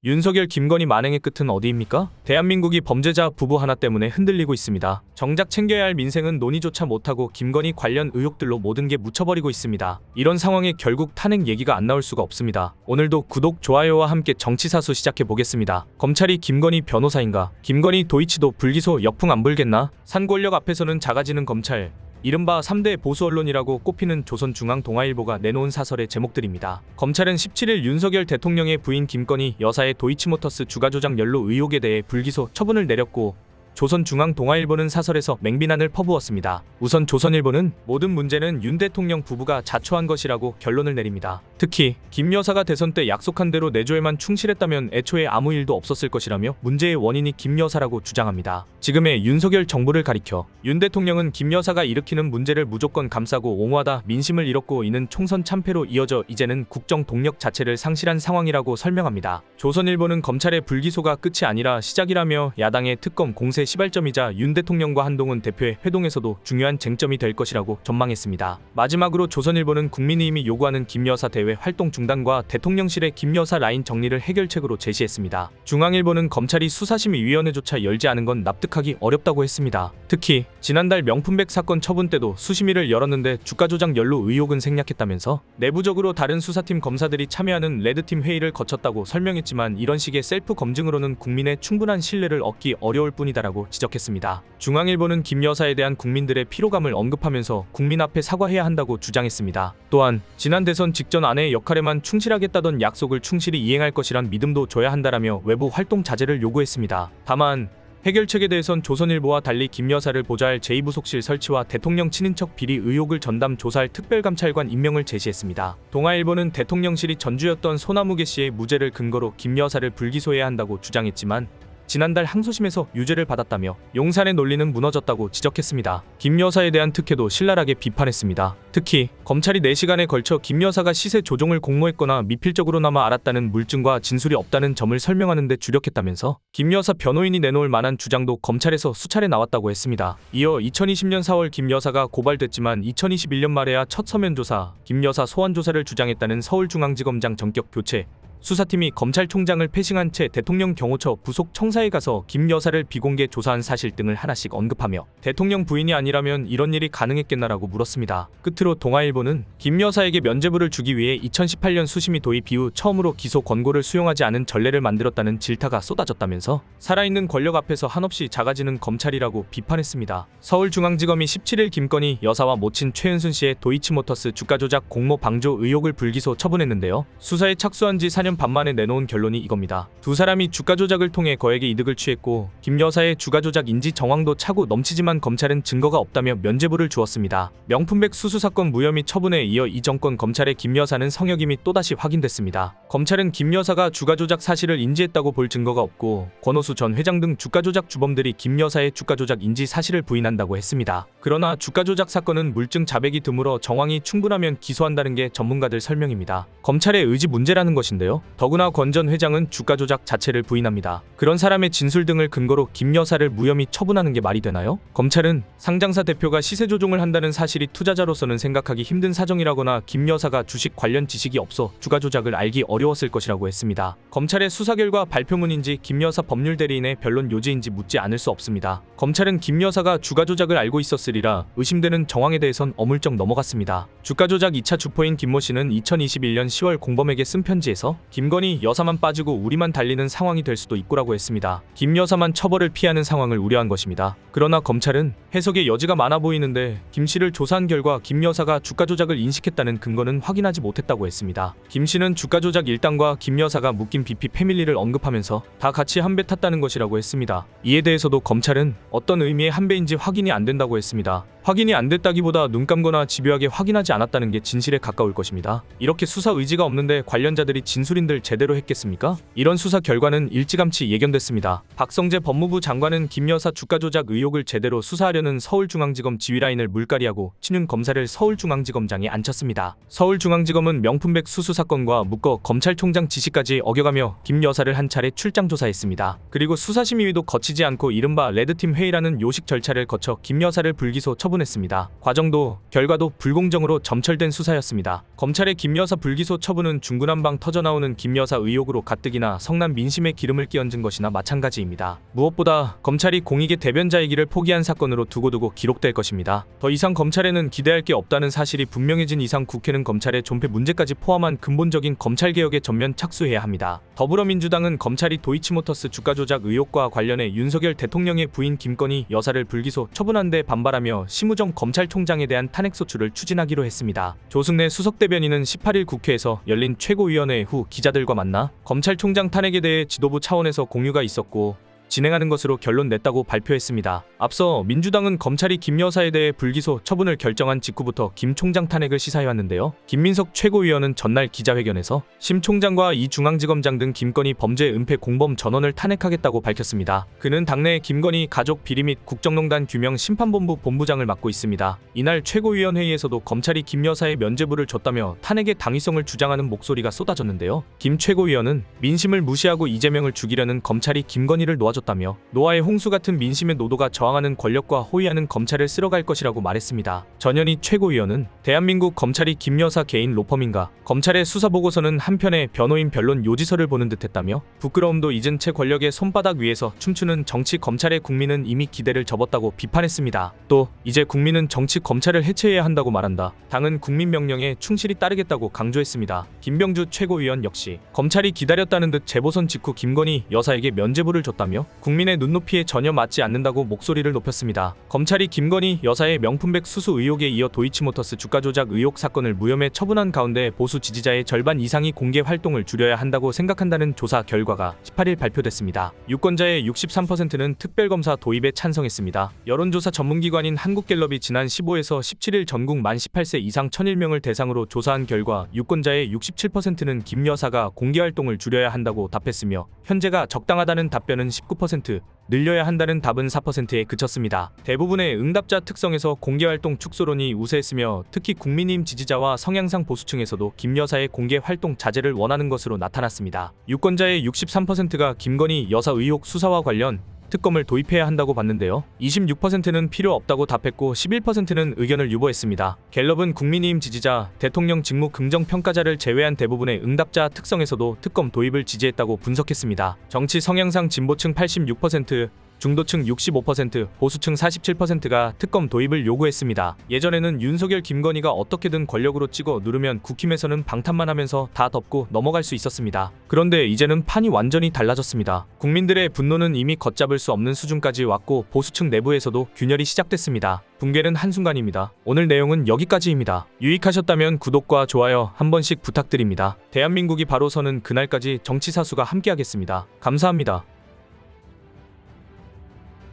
윤석열 김건희 만행의 끝은 어디입니까? 대한민국이 범죄자 부부 하나 때문에 흔들리고 있습니다. 정작 챙겨야 할 민생은 논의조차 못하고 김건희 관련 의혹들로 모든 게 묻혀버리고 있습니다. 이런 상황에 결국 탄핵 얘기가 안 나올 수가 없습니다. 오늘도 구독, 좋아요와 함께 정치사수 시작해보겠습니다. 검찰이 김건희 변호사인가? 김건희 도이치도 불기소 역풍 안 불겠나? 산 권력 앞에서는 작아지는 검찰. 이른바 3대 보수 언론이라고 꼽히는 조선중앙동아일보가 내놓은 사설의 제목들입니다. 검찰은 17일 윤석열 대통령의 부인 김건희 여사의 도이치모터스 주가조작 연루 의혹에 대해 불기소 처분을 내렸고, 조선중앙동아일보는 사설에서 맹비난을 퍼부었습니다. 우선 조선일보는 모든 문제는 윤 대통령 부부가 자초한 것이라고 결론을 내립니다. 특히 김 여사가 대선 때 약속한 대로 내조에만 충실했다면 애초에 아무 일도 없었을 것이라며 문제의 원인이 김 여사라고 주장합니다. 지금의 윤석열 정부를 가리켜 윤 대통령은 김 여사가 일으키는 문제를 무조건 감싸고 옹호하다 민심을 잃었고, 이는 총선 참패로 이어져 이제는 국정 동력 자체를 상실한 상황이라고 설명합니다. 조선일보는 검찰의 불기소가 끝이 아니라 시작이라며 야당의 특검 공세 시발점이자 윤 대통령과 한동훈 대표의 회동에서도 중요한 쟁점이 될 것이라고 전망했습니다. 마지막으로 조선일보는 국민의힘이 요구하는 김 여사 대외 활동 중단과 대통령실의 김 여사 라인 정리를 해결책으로 제시했습니다. 중앙일보는 검찰이 수사심의위원회조차 열지 않은 건 납득하기 어렵다고 했습니다. 특히 지난달 명품백 사건 처분 때도 수심위를 열었는데 주가 조작 연루 의혹은 생략했다면서 내부적으로 다른 수사팀 검사들이 참여하는 레드팀 회의를 거쳤다고 설명했지만, 이런 식의 셀프 검증으로는 국민의 충분한 신뢰를 얻기 어려울 뿐이다라고 지적했습니다. 중앙일보는 김 여사에 대한 국민들의 피로감을 언급하면서 국민 앞에 사과해야 한다고 주장했습니다. 또한 지난 대선 직전 아내의 역할에만 충실하겠다던 약속을 충실히 이행할 것이란 믿음도 줘야 한다라며 외부 활동 자제를 요구했습니다. 다만 해결책에 대해선 조선일보와 달리 김 여사를 보좌할 제2부속실 설치와 대통령 친인척 비리 의혹을 전담 조사할 특별감찰관 임명을 제시했습니다. 동아일보는 대통령실이 전주였던 소나무개 씨의 무죄를 근거로 김 여사를 불기소해야 한다고 주장했지만, 지난달 항소심에서 유죄를 받았다며 용산의 논리는 무너졌다고 지적했습니다. 김 여사에 대한 특혜도 신랄하게 비판했습니다. 특히 검찰이 4시간에 걸쳐 김 여사가 시세 조종을 공모했거나 미필적으로나마 알았다는 물증과 진술이 없다는 점을 설명하는 데 주력했다면서 김 여사 변호인이 내놓을 만한 주장도 검찰에서 수차례 나왔다고 했습니다. 이어 2020년 4월 김 여사가 고발됐지만 2021년 말에야 첫 서면 조사, 김 여사 소환 조사를 주장했다는 서울중앙지검장 전격 교체, 수사팀이 검찰총장을 패싱한 채 대통령 경호처 부속 청사에 가서 김 여사를 비공개 조사한 사실 등을 하나씩 언급하며 대통령 부인이 아니라면 이런 일이 가능했겠나라고 물었습니다. 끝으로 동아일보는 김 여사에게 면죄부를 주기 위해 2018년 수심위 도입 이후 처음으로 기소 권고를 수용하지 않은 전례를 만들었다는 질타가 쏟아졌다면서 살아있는 권력 앞에서 한없이 작아지는 검찰이라고 비판했습니다. 서울중앙지검이 17일 김건희 여사와 모친 최은순 씨의 도이치모터스 주가조작 공모 방조 의혹을 불기소 처분했는데요. 수사에 착수한 지 4년 반 만에 내놓은 결론이 이겁니다. 두 사람이 주가 조작을 통해 거액의 이득을 취했고, 김 여사의 주가 조작 인지 정황도 차고 넘치지만 검찰은 증거가 없다며 면죄부를 주었습니다. 명품백 수수 사건 무혐의 처분에 이어 이 정권 검찰의 김 여사는 성역임이 또다시 확인됐습니다. 검찰은 김 여사가 주가 조작 사실을 인지했다고 볼 증거가 없고, 권오수 전 회장 등 주가 조작 주범들이 김 여사의 주가 조작 인지 사실을 부인한다고 했습니다. 그러나 주가 조작 사건은 물증 자백이 드물어 정황이 충분하면 기소한다는 게 전문가들 설명입니다. 검찰의 의지 문제라는 것인데요. 더구나 권 전 회장은 주가 조작 자체를 부인합니다. 그런 사람의 진술 등을 근거로 김 여사를 무혐의 처분하는 게 말이 되나요? 검찰은 상장사 대표가 시세 조종을 한다는 사실이 투자자로서는 생각하기 힘든 사정이라거나 김 여사가 주식 관련 지식이 없어 주가 조작을 알기 어려웠을 것이라고 했습니다. 검찰의 수사 결과 발표문인지 김 여사 법률 대리인의 변론 요지인지 묻지 않을 수 없습니다. 검찰은 김 여사가 주가 조작을 알고 있었으리라 의심되는 정황에 대해선 어물쩍 넘어갔습니다. 주가 조작 2차 주포인 김모 씨는 2021년 10월 공범에게 쓴 편지에서 김건희 여사만 빠지고 우리만 달리는 상황이 될 수도 있고라고 했습니다. 김 여사만 처벌을 피하는 상황을 우려한 것입니다. 그러나 검찰은 해석의 여지가 많아 보이는데, 김 씨를 조사한 결과 김 여사가 주가 조작을 인식했다는 근거는 확인하지 못했다고 했습니다. 김 씨는 주가 조작 일당과 김 여사가 묶인 BP 패밀리를 언급하면서 다 같이 한 배 탔다는 것이라고 했습니다. 이에 대해서도 검찰은 어떤 의미의 한 배인지 확인이 안 된다고 했습니다. 확인이 안 됐다기보다 눈 감거나 집요하게 확인하지 않았다는 게 진실에 가까울 것입니다. 이렇게 수사 의지가 없는데 관련자들이 진술인들 제대로 했겠습니까? 이런 수사 결과는 일찌감치 예견됐습니다. 박성재 법무부 장관은 김 여사 주가 조작 의혹을 제대로 수사하려는 서울중앙지검 지휘라인을 물갈이하고 친윤 검사를 서울중앙지검장에 앉혔습니다. 서울중앙지검은 명품백 수수 사건과 묶어 검찰총장 지시까지 어겨가며 김 여사를 한 차례 출장 조사했습니다. 그리고 수사심의위도 거치지 않고 이른바 레드팀 회의라는 요식 절차를 거쳐 김 여사를 불기소 처분 처분했습니다. 과정도 결과도 불공정으로 점철된 수사였습니다. 검찰의 김 여사 불기소 처분은 중구난방 터져나오는 김 여사 의혹으로 가뜩이나 성남 민심에 기름을 끼얹은 것이나 마찬가지입니다. 무엇보다 검찰이 공익의 대변자이기를 포기한 사건으로 두고두고 기록될 것입니다. 더 이상 검찰에는 기대할 게 없다는 사실이 분명해진 이상 국회는 검찰의 존폐 문제까지 포함한 근본적인 검찰개혁에 전면 착수해야 합니다. 더불어민주당은 검찰이 도이치모터스 주가 조작 의혹과 관련해 윤석열 대통령의 부인 김건희 여사를 불기소 처분한 데 반발하며 심우정 검찰총장에 대한 탄핵소추를 추진하기로 했습니다. 조승래 수석대변인은 18일 국회에서 열린 최고위원회 후 기자들과 만나 검찰총장 탄핵에 대해 지도부 차원에서 공유가 있었고 진행하는 것으로 결론 냈다고 발표했습니다. 앞서 민주당은 검찰이 김 여사에 대해 불기소 처분을 결정한 직후부터 김 총장 탄핵을 시사해왔는데요. 김민석 최고위원은 전날 기자회견에서 심 총장과 이 중앙지검장 등 김건희 범죄 은폐 공범 전원을 탄핵하겠다고 밝혔습니다. 그는 당내 김건희 가족 비리 및 국정농단 규명 심판본부 본부장을 맡고 있습니다. 이날 최고위원회의에서도 검찰이 김 여사의 면죄부를 줬다며 탄핵의 당위성을 주장하는 목소리가 쏟아졌는데요. 김 최고위원은 민심을 무시하고 이재명을 죽이려는 검찰이 김건희를 놓아줬다며 노아의 홍수 같은 민심의 노도가 저항하는 권력과 호위하는 검찰을 쓸어갈 것이라고 말했습니다. 전현희 최고위원은 대한민국 검찰이 김 여사 개인 로펌인가, 검찰의 수사보고서는 한편의 변호인 변론 요지서를 보는 듯했다며 부끄러움도 잊은 채 권력의 손바닥 위에서 춤추는 정치 검찰의 국민은 이미 기대를 접었다고 비판했습니다. 또 이제 국민은 정치 검찰을 해체해야 한다고 말한다. 당은 국민 명령에 충실히 따르겠다고 강조했습니다. 김병주 최고위원 역시 검찰이 기다렸다는 듯 재보선 직후 김건희 여사에게 면죄부를 줬다며 국민의 눈높이에 전혀 맞지 않는다고 목소리를 높였습니다. 검찰이 김건희 여사의 명품백 수수 의혹에 이어 도이치모터스 주가 조작 의혹 사건을 무혐의 처분한 가운데 보수 지지자의 절반 이상이 공개 활동을 줄여야 한다고 생각한다는 조사 결과가 18일 발표됐습니다. 유권자의 63%는 특별검사 도입에 찬성했습니다. 여론조사 전문기관인 한국갤럽이 지난 15에서 17일 전국 만 18세 이상 1001명을 대상으로 조사한 결과 유권자의 67%는 김 여사가 공개활동을 줄여야 한다고 답했으며 현재가 적당하다는 답변은 19%, 늘려야 한다는 답은 4%에 그쳤습니다. 대부분의 응답자 특성에서 공개활동 축소론이 우세했으며 특히 국민의힘 지지자와 성향상 보수층에서도 김 여사의 공개활동 자제를 원하는 것으로 나타났습니다. 유권자의 63%가 김건희 여사 의혹 수사와 관련 특검을 도입해야 한다고 봤는데요. 26%는 필요 없다고 답했고 11%는 의견을 유보했습니다. 갤럽은 국민의힘 지지자, 대통령 직무 긍정평가자를 제외한 대부분의 응답자 특성에서도 특검 도입을 지지했다고 분석했습니다. 정치 성향상 진보층 86%, 중도층 65%, 보수층 47%가 특검 도입을 요구했습니다. 예전에는 윤석열 김건희가 어떻게든 권력으로 찍어 누르면 국힘에서는 방탄만 하면서 다 덮고 넘어갈 수 있었습니다. 그런데 이제는 판이 완전히 달라졌습니다. 국민들의 분노는 이미 걷잡을 수 없는 수준까지 왔고 보수층 내부에서도 균열이 시작됐습니다. 붕괴는 한순간입니다. 오늘 내용은 여기까지입니다. 유익하셨다면 구독과 좋아요 한 번씩 부탁드립니다. 대한민국이 바로 서는 그날까지 정치사수가 함께하겠습니다. 감사합니다.